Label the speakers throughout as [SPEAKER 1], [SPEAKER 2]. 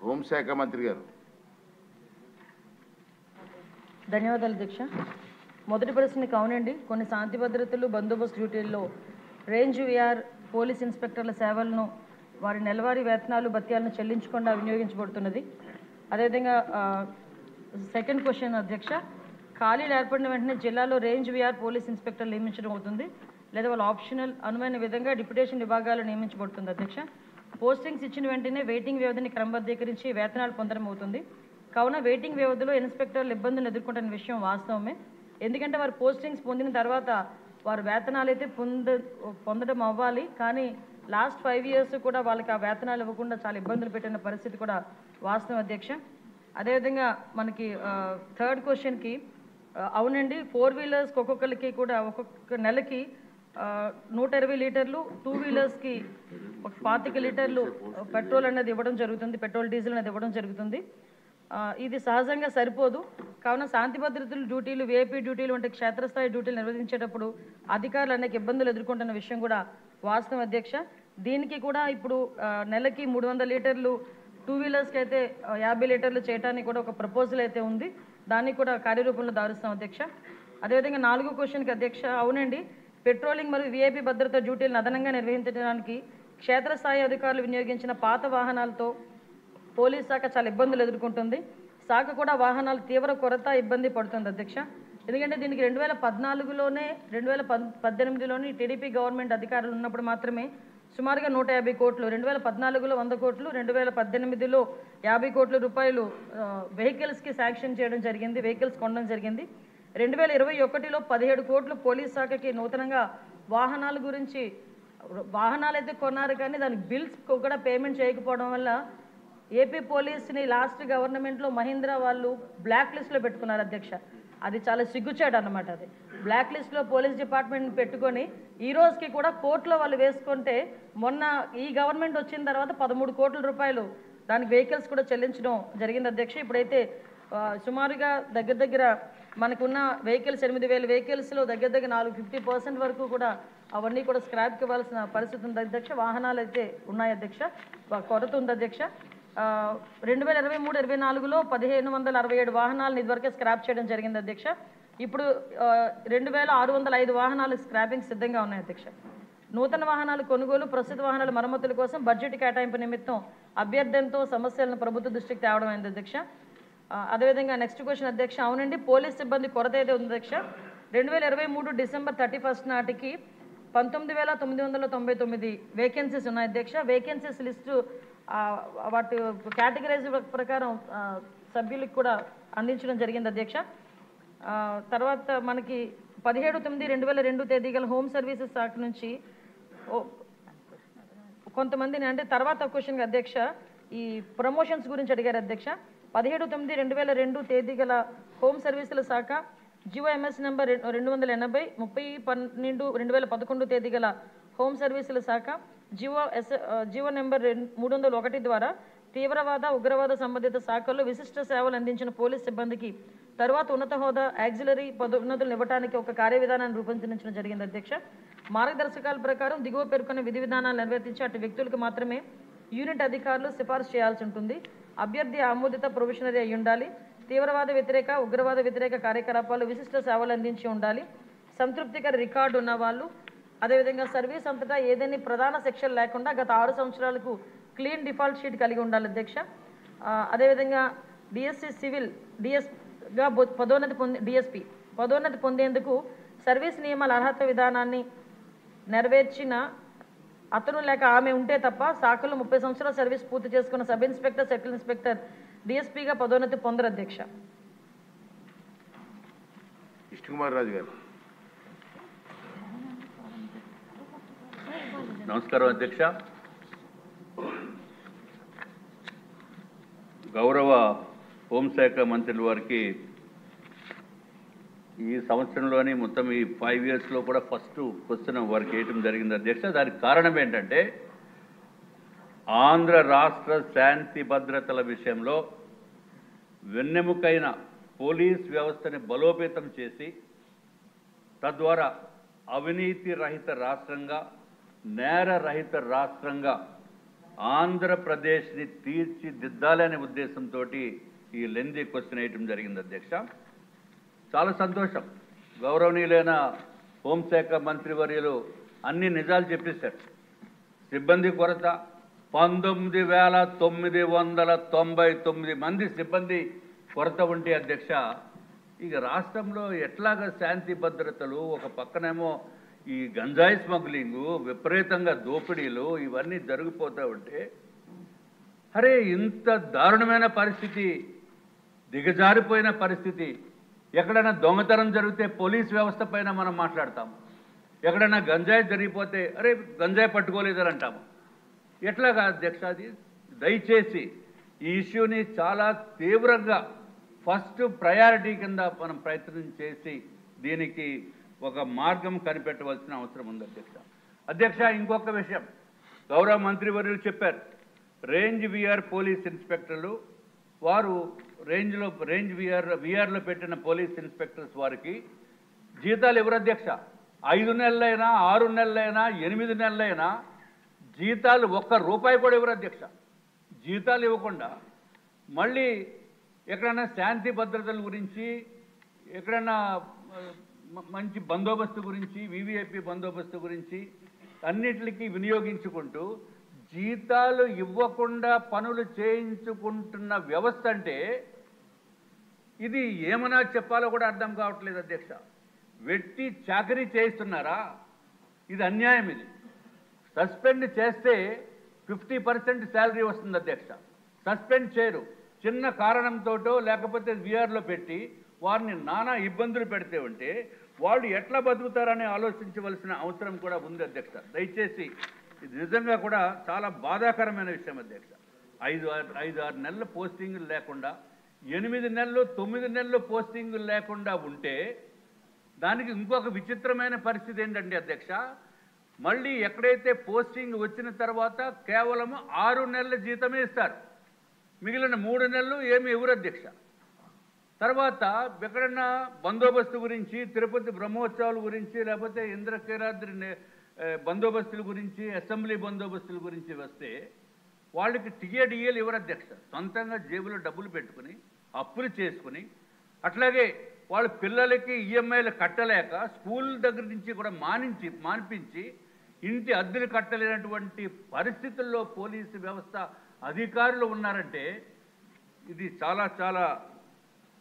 [SPEAKER 1] హోంశాఖ మంత్రి గారు.
[SPEAKER 2] ధన్యవాదాలు అధ్యక్ష. మొదటి ప్రశ్నకి అవునండి, కొన్ని శాంతి భద్రతలు బందోబస్తు డ్యూటీల్లో రేంజ్ విఆర్ పోలీస్ ఇన్స్పెక్టర్ల సేవలను వారి నెలవారీ వేతనాలు భత్యాలను చెల్లించకుండా వినియోగించబడుతున్నది. అదేవిధంగా సెకండ్ క్వశ్చన్ అధ్యక్ష, ఖాళీలు ఏర్పడిన వెంటనే జిల్లాలో రేంజ్ విఆర్ పోలీస్ ఇన్స్పెక్టర్లు నియమించడం అవుతుంది లేదా వాళ్ళ ఆప్షనల్ అనువైన విధంగా డిప్యుటేషన్ విభాగాలు నియమించబడుతుంది అధ్యక్ష. పోస్టింగ్స్ ఇచ్చిన వెంటనే వెయిటింగ్ వ్యవధిని క్రమబద్ధీకరించి వేతనాలు పొందడం అవుతుంది. కావున వెయిటింగ్ వ్యవధిలో ఇన్స్పెక్టర్లు ఇబ్బందులు ఎదుర్కొంటున్న విషయం వాస్తవమే. ఎందుకంటే వారు పోస్టింగ్స్ పొందిన తర్వాత వారు వేతనాలు అయితే పొందడం అవ్వాలి, కానీ లాస్ట్ 5 years కూడా వాళ్ళకి ఆ వేతనాలు ఇవ్వకుండా చాలా ఇబ్బందులు పెట్టిన పరిస్థితి కూడా వాస్తవం అధ్యక్ష. అదేవిధంగా మనకి థర్డ్ క్వశ్చన్కి అవునండి, 4 wheelers ఒక్కొక్కరికి కూడా ఒక్కొక్క నెలకి 120 లీటర్లు, 2 wheelersకి 25 లీటర్లు పెట్రోల్ అనేది ఇవ్వడం జరుగుతుంది, పెట్రోల్ డీజిల్ అనేది ఇవ్వడం జరుగుతుంది. ఇది సహజంగా సరిపోదు. కావున శాంతి భద్రతలు డ్యూటీలు, విఐపీ డ్యూటీలు వంటి క్షేత్రస్థాయి డ్యూటీలు నిర్వహించేటప్పుడు అధికారులు అనేక ఇబ్బందులు ఎదుర్కొంటున్న విషయం కూడా వాస్తవం అధ్యక్ష. దీనికి కూడా ఇప్పుడు నెలకి 300 లీటర్లు, 2 wheelersకి అయితే 50 లీటర్లు చేయడానికి కూడా ఒక ప్రపోజల్ అయితే ఉంది. దాన్ని కూడా కార్యరూపంలో దారుస్తాం అధ్యక్ష. అదేవిధంగా 4వ క్వశ్చన్కి అధ్యక్ష అవునండి, పెట్రోలింగ్ మరియు విఐపీ భద్రతా డ్యూటీలను అదనంగా నిర్వహించడానికి క్షేత్రస్థాయి అధికారులు వినియోగించిన పాత వాహనాలతో పోలీస్ శాఖ చాలా ఇబ్బందులు ఎదుర్కొంటుంది. శాఖ కూడా వాహనాలు తీవ్ర కొరత ఇబ్బంది పడుతుంది అధ్యక్ష. ఎందుకంటే దీనికి 2014లోనే 2018లోని టీడీపీ గవర్నమెంట్ అధికారులు ఉన్నప్పుడు మాత్రమే సుమారుగా 150 కోట్లు, 2014లో 100 కోట్లు, 2018లో 50 కోట్ల రూపాయలు వెహికల్స్కి శాంక్షన్ చేయడం జరిగింది, వెహికల్స్ కొనడం జరిగింది. 2021లో 17 కోట్లు పోలీస్ శాఖకి నూతనంగా వాహనాల గురించి, వాహనాలు అయితే కొన్నారు కానీ దానికి బిల్స్ కూడా పేమెంట్ చేయకపోవడం వల్ల ఏపీ పోలీస్ని లాస్ట్ గవర్నమెంట్లో మహీంద్రా వాళ్ళు బ్లాక్ లిస్ట్లో పెట్టుకున్నారు అధ్యక్ష. అది చాలా సిగ్గుచేటు అన్నమాట. అది బ్లాక్ లిస్ట్లో పోలీస్ డిపార్ట్మెంట్ని పెట్టుకొని ఈ రోజుకి కూడా కోర్టులో వాళ్ళు వేసుకుంటే, మొన్న ఈ గవర్నమెంట్ వచ్చిన తర్వాత 13 కోట్ల రూపాయలు దానికి వెహికల్స్ కూడా చెల్లించడం జరిగింది అధ్యక్ష. ఇప్పుడైతే సుమారుగా దగ్గర మనకున్న వెహికల్స్ 8,000 వెహికల్స్లో దగ్గర 50% వరకు కూడా అవన్నీ కూడా స్క్రాప్కి ఇవ్వాల్సిన పరిస్థితి ఉంది అధ్యక్ష. వాహనాలు అయితే ఉన్నాయి అధ్యక్ష, కొరత ఉంది అధ్యక్ష. 2023-24లో 1,567 వాహనాలను ఇదివరకే స్క్రాప్ చేయడం జరిగింది అధ్యక్ష. ఇప్పుడు 2,605 వాహనాలు స్క్రాపింగ్ సిద్ధంగా ఉన్నాయి అధ్యక్ష. నూతన వాహనాలు కొనుగోలు, ప్రస్తుత వాహనాల మరమ్మతుల కోసం బడ్జెట్ కేటాయింపు నిమిత్తం అభ్యర్థనతో సమస్యలను ప్రభుత్వ దృష్టికి తేవడం అయింది అధ్యక్ష. అదేవిధంగా నెక్స్ట్ క్వశ్చన్ అధ్యక్ష అవునండి, పోలీస్ సిబ్బంది కొరత అయితే ఉంది అధ్యక్ష. 2023 December 31 నాటికి 19,999 వేకెన్సీస్ ఉన్నాయి అధ్యక్ష. వేకెన్సీస్ లిస్టు వాటి కేటగిరైజ్ ప్రకారం సభ్యులకు కూడా అందించడం జరిగింది అధ్యక్ష. తర్వాత మనకి 17/9/2002 తేదీ గల హోమ్ సర్వీసెస్ శాఖ నుంచి కొంతమందిని, అంటే తర్వాత క్వశ్చన్ అధ్యక్ష ఈ ప్రమోషన్స్ గురించి అడిగారు అధ్యక్ష. 17/9/2002 తేదీ గల హోమ్ సర్వీసుల శాఖ GOMS నెంబర్ 280, 30/12/2011 తేదీ గల హోమ్ సర్వీసుల శాఖ జీవో నెంబర్ 301 ద్వారా తీవ్రవాద, ఉగ్రవాద సంబంధిత శాఖల్లో విశిష్ట సేవలు అందించిన పోలీస్ సిబ్బందికి తర్వాత ఉన్నత హోదా, యాక్సిలరీ పదోన్నతులను ఇవ్వడానికి ఒక కార్యవిధానాన్ని రూపొందించడం జరిగింది అధ్యక్ష. మార్గదర్శకాల ప్రకారం దిగువ పేర్కొన్న విధి విధానాలు నిర్వర్తించి అటు వ్యక్తులకు మాత్రమే యూనిట్ అధికారులు సిఫార్సు చేయాల్సి ఉంటుంది. అభ్యర్థి ఆమోదిత ప్రొఫెషనరీ అయి ఉండాలి. తీవ్రవాద వ్యతిరేక, ఉగ్రవాద వ్యతిరేక కార్యకలాపాలు విశిష్ట సేవలు అందించి ఉండాలి. సంతృప్తికర రికార్డు ఉన్నవాళ్ళు, అదేవిధంగా సర్వీస్ అంతటా ఏదైనా ప్రధాన సెక్షన్ లేకుండా గత 6 సంవత్సరాలకు క్లీన్ డిఫాల్ట్ షీట్ కలిగి ఉండాలి అధ్యక్ష. అదేవిధంగా డిఎస్సి సివిల్ డిఎస్గా డిఎస్పి పదోన్నతి పొందేందుకు సర్వీస్ నియమాల అర్హత విధానాన్ని నెరవేర్చిన అతను లేక ఆమె ఉంటే తప్ప శాఖలో 30 సంవత్సరాల సర్వీస్ పూర్తి చేసుకున్న సబ్ ఇన్స్పెక్టర్, సర్కిల్ ఇన్స్పెక్టర్, డిఎస్పీగా పదోన్నతి పొందరు అధ్యక్ష.
[SPEAKER 1] కృష్ణకుమార్ రాజు గారు.
[SPEAKER 3] నమస్కారం అధ్యక్ష. గౌరవ హోంశాఖ మంత్రుల వారికి ఈ సంవత్సరంలోని మొత్తం ఈ 5 yearsలో కూడా ఫస్ట్ క్వశ్చన్ వారికి వేయటం జరిగింది అధ్యక్ష. దానికి కారణం ఏంటంటే ఆంధ్ర రాష్ట్ర శాంతి భద్రతల విషయంలో వెన్నెముకైన పోలీస్ వ్యవస్థని బలోపేతం చేసి తద్వారా అవినీతి రహిత రాష్ట్రంగా, నేర రహిత రాష్ట్రంగా ఆంధ్రప్రదేశ్ని తీర్చిదిద్దాలనే ఉద్దేశంతో ఈ లెందీ క్వశ్చన్ వేయటం జరిగింది అధ్యక్ష. చాలా సంతోషం, గౌరవనీయులైన హోంశాఖ మంత్రివర్యులు అన్ని నిజాలు చెప్పేశారు. సిబ్బంది కొరత 19,999 మంది సిబ్బంది కొరత ఉంటే అధ్యక్ష, ఇక రాష్ట్రంలో ఎట్లాగా శాంతి భద్రతలు, ఒక పక్కనేమో ఈ గంజాయి స్మగ్లింగు, విపరీతంగా దోపిడీలు ఇవన్నీ జరిగిపోతూ ఉంటే, అరే ఇంత దారుణమైన పరిస్థితి, దిగజారిపోయిన పరిస్థితి, ఎక్కడైనా దొంగతనం జరిగితే పోలీస్ వ్యవస్థ పైన మనం మాట్లాడతాము, ఎక్కడైనా గంజాయి జరిగిపోతే అరే గంజాయి పట్టుకోలేదని అంటాము. ఎట్లాగా అధ్యక్ష అది? దయచేసి ఈ ఇష్యూని చాలా తీవ్రంగా ఫస్ట్ ప్రయారిటీ కింద మనం ప్రయత్నం చేసి దీనికి ఒక మార్గం కనిపెట్టవలసిన అవసరం ఉంది అధ్యక్ష. అధ్యక్ష, ఇంకొక విషయం గౌరవ మంత్రివర్యులు చెప్పారు, రేంజ్ విఆర్ పోలీస్ ఇన్స్పెక్టర్లు వారు రేంజ్ విఆర్లో పెట్టిన పోలీస్ ఇన్స్పెక్టర్స్ వారికి జీతాలు ఎవరు అధ్యక్ష? 5 నెలలైనా 6 నెలలైనా 8 నెలలైనా జీతాలు ₹1 కూడా ఎవరు అధ్యక్ష? జీతాలు ఇవ్వకుండా మళ్ళీ ఎక్కడైనా శాంతి భద్రతల గురించి, ఎక్కడైనా మంచి బందోబస్తు గురించి, వివిఐపి బందోబస్తు గురించి అన్నిటికీ వినియోగించుకుంటూ జీతాలు ఇవ్వకుండా పనులు చేయించుకుంటున్న వ్యవస్థ అంటే ఇది ఏమన్నా చెప్పాలో కూడా అర్థం కావట్లేదు అధ్యక్ష. వెట్టి చాకరీ చేయిస్తున్నారా? ఇది అన్యాయం. ఇది సస్పెండ్ చేస్తే 50% శాలరీ వస్తుంది అధ్యక్ష. సస్పెండ్ చేయరు, చిన్న కారణంతోటో లేకపోతే విఆర్లో పెట్టి వారిని నానా ఇబ్బందులు పెడితే ఉంటే వాళ్ళు ఎట్లా బతుకుతారని ఆలోచించవలసిన అవసరం కూడా ఉంది అధ్యక్ష. దయచేసి ఇది నిజంగా కూడా చాలా బాధాకరమైన విషయం అధ్యక్ష. 5-6 నెలల పోస్టింగులు లేకుండా, 8 నెలలు 9 నెలలు పోస్టింగులు లేకుండా ఉంటే దానికి ఇంకొక విచిత్రమైన పరిస్థితి ఏంటంటే అధ్యక్ష, మళ్ళీ ఎక్కడైతే పోస్టింగ్ వచ్చిన తర్వాత కేవలం 6 నెలల జీతమే ఇస్తారు, మిగిలిన 3 నెలలు ఏమి ఎవరు అధ్యక్ష. తర్వాత ఎక్కడన్నా బందోబస్తు గురించి, తిరుపతి బ్రహ్మోత్సవాల గురించి, లేకపోతే ఇంద్రకీలాద్రి బందోబస్తుల గురించి, అసెంబ్లీ బందోబస్తుల గురించి వస్తే వాళ్ళకి టీఏడిఏలు ఎవరు అధ్యక్ష? సొంతంగా జేబులో డబ్బులు పెట్టుకుని అప్పులు చేసుకుని, అట్లాగే వాళ్ళ పిల్లలకి ఈఎంఐలు కట్టలేక స్కూల్ దగ్గర నుంచి కూడా మానిపించి ఇంటి అద్దెలు కట్టలేనటువంటి పరిస్థితుల్లో పోలీసు వ్యవస్థ అధికారులు ఉన్నారంటే ఇది చాలా చాలా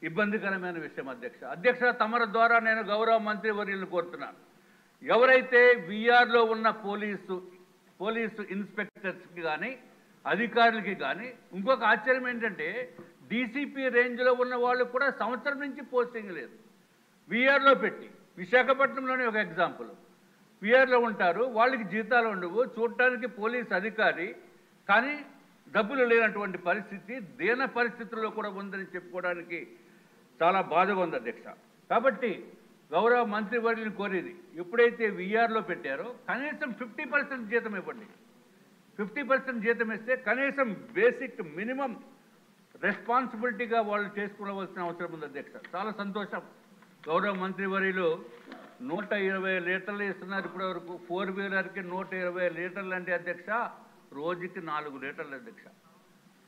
[SPEAKER 3] ఇబ్బందికరమైన విషయం అధ్యక్ష. అధ్యక్ష, తమరి ద్వారా నేను గౌరవ మంత్రివర్యులను కోరుతున్నాను, ఎవరైతే విఆర్లో ఉన్న పోలీసు ఇన్స్పెక్టర్స్కి కానీ అధికారులకి కానీ ఇంకొక ఆశ్చర్యం ఏంటంటే డీసీపీ రేంజ్లో ఉన్న వాళ్ళు కూడా సంవత్సరం నుంచి పోస్టింగ్ లేదు. విఆర్లో పెట్టి, విశాఖపట్నంలోనే ఒక ఎగ్జాంపుల్, విఆర్లో ఉంటారు, వాళ్ళకి జీతాలు ఉండవు, చూడటానికి పోలీస్ అధికారి కానీ డబ్బులు లేనటువంటి పరిస్థితి, దీన పరిస్థితుల్లో కూడా ఉందని చెప్పుకోవడానికి చాలా బాధగా ఉంది అధ్యక్ష. కాబట్టి గౌరవ మంత్రివర్యులను కోరేది, ఎప్పుడైతే విఆర్లో పెట్టారో కనీసం 50% జీతం ఇవ్వండి. 50% జీతం ఇస్తే కనీసం బేసిక్ మినిమం రెస్పాన్సిబిలిటీగా వాళ్ళు చేసుకోవలసిన అవసరం ఉంది అధ్యక్ష. చాలా సంతోషం, గౌరవ మంత్రివర్యులు 120 లీటర్లు ఇస్తున్నారు ఇప్పటివరకు. 4 వీలర్కి 120 లీటర్లు అంటే అధ్యక్ష రోజుకి 4 లీటర్లు అధ్యక్ష.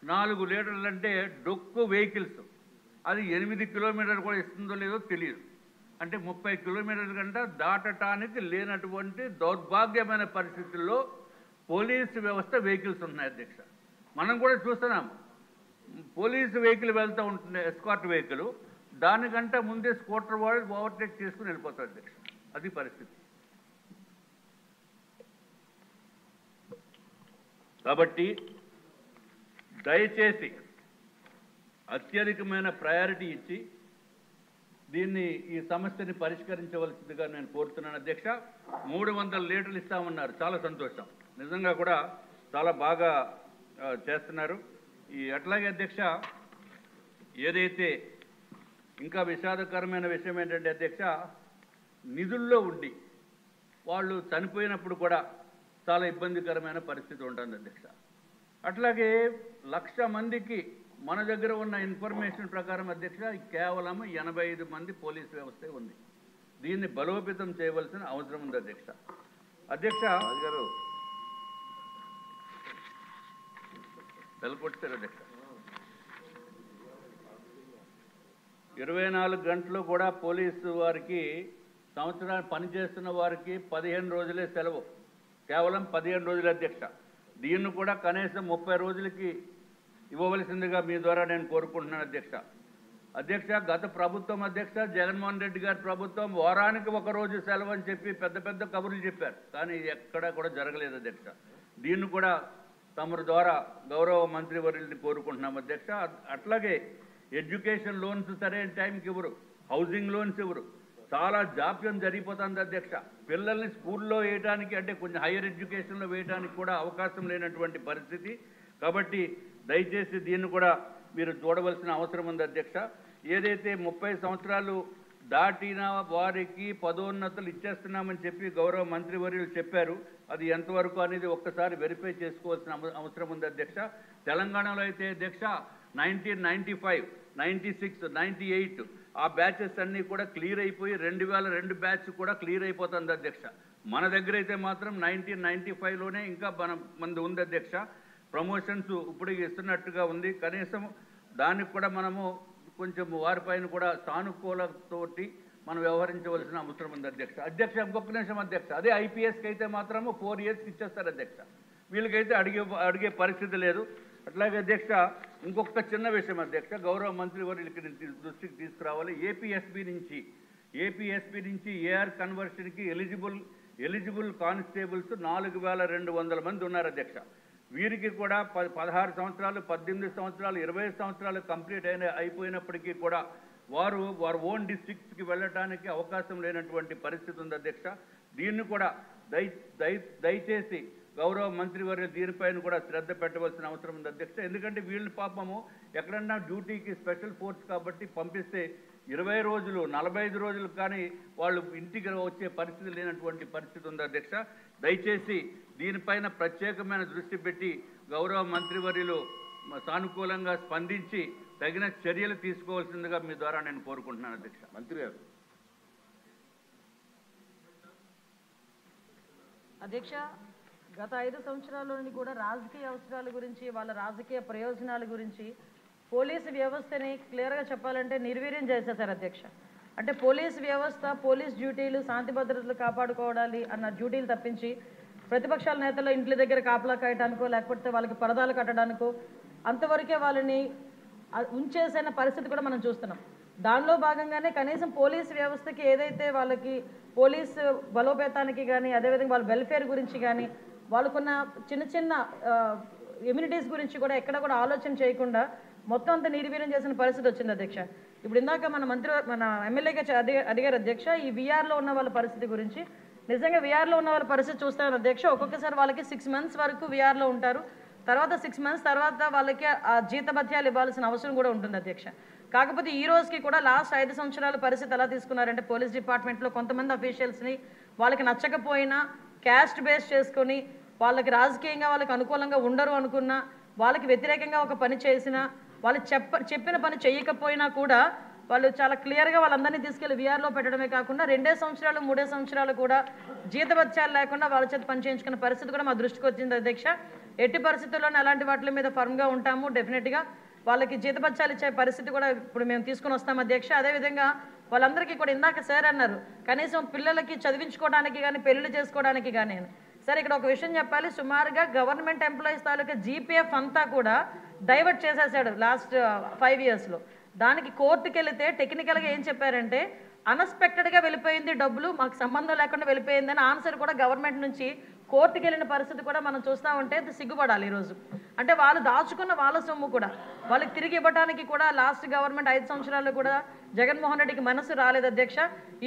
[SPEAKER 3] 4 లీటర్లు అంటే డొక్కు వెహికల్స్, అది 8 కిలోమీటర్లు కూడా ఇస్తుందో లేదో తెలియదు. అంటే 30 కిలోమీటర్ల కంటే దాటటానికి లేనటువంటి దౌర్భాగ్యమైన పరిస్థితుల్లో పోలీసు వ్యవస్థ వెహికల్స్ ఉన్నాయి అధ్యక్ష. మనం కూడా చూస్తున్నాం, పోలీసు వెహికల్ వెళ్తూ ఉంటుంది, ఎస్కార్ట్ వెహికల్, దానికంటే ముందే స్కూటర్ వాళ్ళు ఓవర్టేక్ చేసుకుని వెళ్ళిపోతారు అధ్యక్ష. అది పరిస్థితి. కాబట్టి దయచేసి అత్యధికమైన ప్రయారిటీ ఇచ్చి దీన్ని ఈ సమస్యని పరిష్కరించవలసిందిగా నేను కోరుతున్నాను అధ్యక్ష. 300 లీటర్లు ఇస్తామన్నారు, చాలా సంతోషం, నిజంగా కూడా చాలా బాగా చేస్తున్నారు. అట్లాగే అధ్యక్ష, ఏదైతే ఇంకా విషాదకరమైన విషయం ఏంటంటే అధ్యక్ష, నిధుల్లో ఉండి వాళ్ళు చనిపోయినప్పుడు కూడా చాలా ఇబ్బందికరమైన పరిస్థితి ఉంటుంది అధ్యక్ష. అట్లాగే 1,00,000 మందికి మన దగ్గర ఉన్న ఇన్ఫర్మేషన్ ప్రకారం అధ్యక్ష కేవలం 85 మంది పోలీస్ వ్యవస్థ ఉంది. దీన్ని బలోపేతం చేయవలసిన అవసరం ఉంది అధ్యక్ష. అధ్యక్ష
[SPEAKER 1] గారు
[SPEAKER 3] వెళ్ళకొట్టారు అధ్యక్ష. 24 గంటలు కూడా పోలీసు వారికి సంవత్సరాన్ని పనిచేస్తున్న వారికి 15 రోజులే సెలవు, కేవలం 15 రోజులు అధ్యక్ష. దీన్ని కూడా కనీసం 30 రోజులకి ఇవ్వవలసిందిగా మీ ద్వారా నేను కోరుకుంటున్నాను అధ్యక్ష. అధ్యక్ష, గత ప్రభుత్వం అధ్యక్ష జగన్మోహన్ రెడ్డి గారి ప్రభుత్వం వారానికి 1 రోజు సెలవు అని చెప్పి పెద్ద పెద్ద కబుర్లు చెప్పారు, కానీ ఎక్కడా కూడా జరగలేదు అధ్యక్ష. దీన్ని కూడా తమరి ద్వారా గౌరవ మంత్రివర్యుల్ని కోరుకుంటున్నాం అధ్యక్ష. అట్లాగే ఎడ్యుకేషన్ లోన్స్ సరైన టైంకి ఇవ్వరు, హౌసింగ్ లోన్స్ ఇవ్వరు, చాలా జాప్యం జరిగిపోతుంది అధ్యక్ష. పిల్లల్ని స్కూల్లో వేయడానికి అంటే కొంచెం హైయర్ ఎడ్యుకేషన్లో వేయడానికి కూడా అవకాశం లేనటువంటి పరిస్థితి. కాబట్టి దయచేసి దీన్ని కూడా మీరు చూడవలసిన అవసరం ఉంది అధ్యక్ష. ఏదైతే 30 సంవత్సరాలు దాటిన వారికి పదోన్నతులు ఇచ్చేస్తున్నామని చెప్పి గౌరవ మంత్రివర్యులు చెప్పారు, అది ఎంతవరకు అనేది ఒక్కసారి వెరిఫై చేసుకోవాల్సిన అవసరం ఉంది అధ్యక్ష. తెలంగాణలో అయితే అధ్యక్ష 1995, 96, 98 ఆ బ్యాచెస్ అన్నీ కూడా క్లియర్ అయిపోయి 2002 బ్యాచ్ కూడా క్లియర్ అయిపోతుంది అధ్యక్ష. మన దగ్గర అయితే మాత్రం 1995లోనే ఇంకా మనది ఉంది అధ్యక్ష. ప్రమోషన్స్ ఇప్పుడు ఇస్తున్నట్టుగా ఉంది. కనీసం దానికి కూడా మనము కొంచెం వారిపైన కూడా సానుకూలతోటి మనం వ్యవహరించవలసిన అవసరం ఉంది అధ్యక్ష. అధ్యక్ష, ఇంకొక నిమిషం అధ్యక్ష. అదే ఐపీఎస్కి అయితే మాత్రము 4 yearsకి ఇచ్చేస్తారు అధ్యక్ష, వీళ్ళకైతే అడిగే పరిస్థితి లేదు. అట్లాగే అధ్యక్ష, ఇంకొక చిన్న విషయం అధ్యక్ష, గౌరవ మంత్రివర్యులకి దృష్టికి తీసుకురావాలి. ఏపీఎస్పీ నుంచి ఏఆర్ కన్వర్షన్కి ఎలిజిబుల్ కానిస్టేబుల్స్ 4200 మంది ఉన్నారు అధ్యక్ష. వీరికి కూడా 16 సంవత్సరాలు, 18 సంవత్సరాలు, 20 సంవత్సరాలు కంప్లీట్ అయిపోయినప్పటికీ కూడా వారు ఓన్ డిస్ట్రిక్ట్స్కి వెళ్ళటానికి అవకాశం లేనటువంటి పరిస్థితి ఉంది అధ్యక్ష. దీన్ని కూడా దయచేసి గౌరవ మంత్రివర్యులు దీనిపైన కూడా శ్రద్ధ పెట్టవలసిన అవసరం ఉంది అధ్యక్ష. ఎందుకంటే వీళ్ళు పాపము ఎక్కడన్నా డ్యూటీకి స్పెషల్ ఫోర్స్ కాబట్టి పంపిస్తే 20 రోజులు, 45 రోజులు కానీ వాళ్ళు ఇంటికి వచ్చే పరిస్థితి లేనటువంటి పరిస్థితి ఉంది అధ్యక్ష. దయచేసి దీనిపైన ప్రత్యేకమైన దృష్టి పెట్టి గౌరవ మంత్రివర్యులు సానుకూలంగా స్పందించి తగిన చర్యలు తీసుకోవాల్సిందిగా మీ ద్వారా నేను కోరుకుంటున్నాను అధ్యక్ష.
[SPEAKER 1] మంత్రి గారు.
[SPEAKER 2] అధ్యక్ష, గత 5 సంవత్సరాల్లోని కూడా రాజకీయ అవసరాల గురించి, వాళ్ళ రాజకీయ ప్రయోజనాల గురించి పోలీసు వ్యవస్థని క్లియర్గా చెప్పాలంటే నిర్వీర్యం చేసేశారు అధ్యక్ష. అంటే పోలీసు వ్యవస్థ, పోలీస్ డ్యూటీలు శాంతి భద్రతలు కాపాడుకోవాలి అన్న డ్యూటీలు తప్పించి ప్రతిపక్షాల నేతలు ఇంట్ల దగ్గర కాపలా కాయటానికో లేకపోతే వాళ్ళకి పరదాలు కట్టడానికో అంతవరకే వాళ్ళని ఉంచేసిన పరిస్థితి కూడా మనం చూస్తున్నాం. దానిలో భాగంగానే కనీసం పోలీసు వ్యవస్థకి ఏదైతే వాళ్ళకి పోలీసు బలోపేతానికి కానీ, అదేవిధంగా వాళ్ళ వెల్ఫేర్ గురించి కానీ, వాళ్ళకున్న చిన్న చిన్న ఇమ్యూనిటీస్ గురించి కూడా ఎక్కడ కూడా ఆలోచన చేయకుండా మొత్తం అంతా నిర్వీర్యం చేసిన పరిస్థితి వచ్చింది అధ్యక్ష. ఇప్పుడు ఇందాక మన ఎమ్మెల్యేగా అడిగారు అధ్యక్ష, ఈ వీఆర్లో ఉన్న వాళ్ళ పరిస్థితి గురించి. నిజంగా వీఆర్లో ఉన్న వాళ్ళ పరిస్థితి చూస్తాను అధ్యక్ష, ఒక్కొక్కసారి వాళ్ళకి 6 months వరకు వీఆర్లో ఉంటారు, తర్వాత 6 months తర్వాత వాళ్ళకి ఆ జీతభత్యాలు ఇవ్వాల్సిన అవసరం కూడా ఉంటుంది అధ్యక్ష. కాకపోతే ఈ రోజుకి కూడా లాస్ట్ 5 సంవత్సరాల పరిస్థితి ఎలా తీసుకున్నారంటే పోలీస్ డిపార్ట్మెంట్లో కొంతమంది అఫీషియల్స్ని వాళ్ళకి నచ్చకపోయినా క్యాస్ట్ బేస్ చేసుకొని వాళ్ళకి రాజకీయంగా వాళ్ళకి అనుకూలంగా ఉండరు అనుకున్నా, వాళ్ళకి వ్యతిరేకంగా ఒక పని చేసినా, వాళ్ళు చెప్పిన పని చేయకపోయినా కూడా వాళ్ళు చాలా క్లియర్గా వాళ్ళందరినీ తీసుకెళ్లి వీఆర్లో పెట్టడమే కాకుండా 2 సంవత్సరాలు 3 సంవత్సరాలు కూడా జీతభత్యాలు లేకుండా వాళ్ళ చేత పని చేయించుకున్న పరిస్థితి కూడా మా దృష్టికి వచ్చింది అధ్యక్ష. ఎట్టి పరిస్థితుల్లోనే అలాంటి వాటి మీద ఫర్మ్గా ఉంటాము. డెఫినెట్గా వాళ్ళకి జీతభత్యాలు ఇచ్చే పరిస్థితి కూడా ఇప్పుడు మేము తీసుకుని వస్తాం అధ్యక్ష. అదేవిధంగా వాళ్ళందరికీ కూడా ఇందాక సార్ అన్నారు, కనీసం పిల్లలకి చదివించుకోవడానికి కానీ, పెళ్లిళ్ళు చేసుకోవడానికి కానీ. సరే, ఇక్కడ ఒక విషయం చెప్పాలి, సుమారుగా గవర్నమెంట్ ఎంప్లాయీస్ తాలూకా జీపీఎఫ్ అంతా కూడా డైవర్ట్ చేసేసాడు లాస్ట్ 5 yearsలో. దానికి కోర్టుకి వెళితే టెక్నికల్గా ఏం చెప్పారంటే అన్ఎక్స్పెక్టెడ్గా వెళ్ళిపోయింది డబ్బులు, మాకు సంబంధం లేకుండా వెళ్ళిపోయిందని ఆన్సర్ కూడా గవర్నమెంట్ నుంచి కోర్టుకి వెళ్ళిన పరిస్థితి కూడా మనం చూస్తూ ఉంటే సిగ్గుపడాలి ఈరోజు. అంటే వాళ్ళు దాచుకున్న వాళ్ళ సొమ్ము కూడా వాళ్ళకి తిరిగి ఇవ్వడానికి కూడా లాస్ట్ గవర్నమెంట్ 5 సంవత్సరాల్లో కూడా జగన్మోహన్ రెడ్డికి మనసు రాలేదు అధ్యక్ష.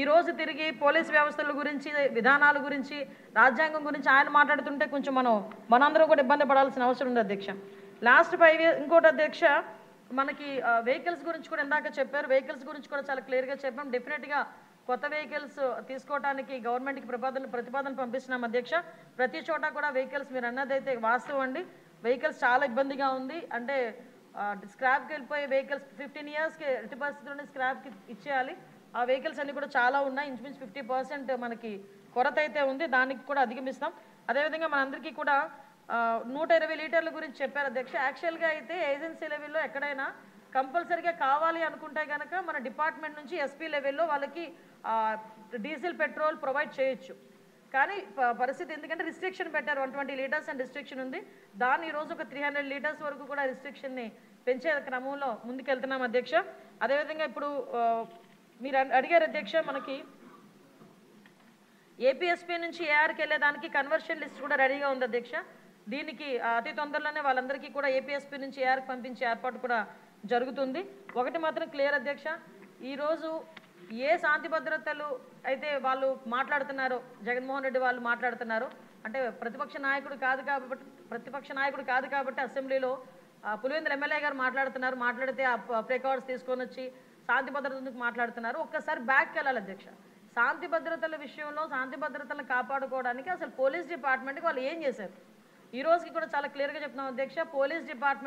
[SPEAKER 2] ఈరోజు తిరిగి పోలీస్ వ్యవస్థల గురించి, విధానాల గురించి, రాజ్యాంగం గురించి ఆయన మాట్లాడుతుంటే కొంచెం మనందరూ కూడా ఇబ్బంది పడాల్సిన అవసరం ఉంది అధ్యక్ష. లాస్ట్ 5 years ఇంకోటి అధ్యక్ష, మనకి వెహికల్స్ గురించి కూడా ఇందాక చెప్పారు, వెహికల్స్ గురించి కూడా చాలా క్లియర్గా చెప్పాం. డెఫినెట్గా కొత్త వెహికల్స్ తీసుకోవడానికి గవర్నమెంట్కి ప్రతిపాదన పంపిస్తున్నాం అధ్యక్ష. ప్రతి చోట కూడా వెహికల్స్ మీరు అన్నదైతే వాస్తవం అండి, వెహికల్స్ చాలా ఇబ్బందిగా ఉంది. అంటే స్క్రాప్కి వెళ్ళిపోయే వెహికల్స్ 15 yearsకి ఎట్టి పరిస్థితుల్లోనే స్క్రాప్కి ఇచ్చేయాలి. ఆ వెహికల్స్ అన్నీ కూడా చాలా ఉన్నాయి, ఇంచుమించు 50% మనకి కొరత అయితే ఉంది, దానికి కూడా అధిగమిస్తాం. అదేవిధంగా మనందరికీ కూడా 120 లీటర్ల గురించి చెప్పారు అధ్యక్ష. యాక్చువల్గా అయితే ఏజెన్సీ లెవెల్లో ఎక్కడైనా కంపల్సరీగా కావాలి అనుకుంటే కనుక మన డిపార్ట్మెంట్ నుంచి ఎస్పీ లెవెల్లో వాళ్ళకి డీజిల్ పెట్రోల్ ప్రొవైడ్ చేయొచ్చు. కానీ పరిస్థితి ఎందుకంటే రిస్ట్రిక్షన్ పెట్టారు, 120 లీటర్స్ అండ్ రిస్ట్రిక్షన్ ఉంది. దాన్ని ఈరోజు ఒక 300 లీటర్స్ వరకు కూడా రిస్ట్రిక్షన్ని పెంచే క్రమంలో ముందుకెళ్తున్నాం అధ్యక్ష. అదేవిధంగా ఇప్పుడు మీరు అడిగారు అధ్యక్ష, మనకి ఏపీఎస్పీ నుంచి ఏఆర్కి వెళ్ళేదానికి కన్వర్షన్ లిస్ట్ కూడా రెడీగా ఉంది అధ్యక్ష. దీనికి అతి తొందరలోనే వాళ్ళందరికీ కూడా ఏపీఎస్పీ నుంచి ఏఆర్కి పంపించే ఏర్పాటు కూడా జరుగుతుంది. ఒకటి మాత్రం క్లియర్ అధ్యక్ష, ఈరోజు ఏ శాంతి భద్రతలు అయితే వాళ్ళు మాట్లాడుతున్నారో, జగన్మోహన్ రెడ్డి వాళ్ళు మాట్లాడుతున్నారు అంటే ప్రతిపక్ష నాయకుడు కాదు కాబట్టి అసెంబ్లీలో పులివెందుల ఎమ్మెల్యే గారు మాట్లాడితే ఆ ప్రికాషన్స్ తీసుకొని వచ్చి శాంతి భద్రతలకు మాట్లాడుతున్నారు. ఒక్కసారి బ్యాక్కి వెళ్ళాలి అధ్యక్ష. శాంతి భద్రతల విషయంలో శాంతి భద్రతలను కాపాడుకోవడానికి అసలు పోలీస్ డిపార్ట్మెంట్కి వాళ్ళు ఏం చేశారు ఈ రోజుకి కూడా చాలా క్లియర్గా చెప్తున్నాం అధ్యక్ష. Police department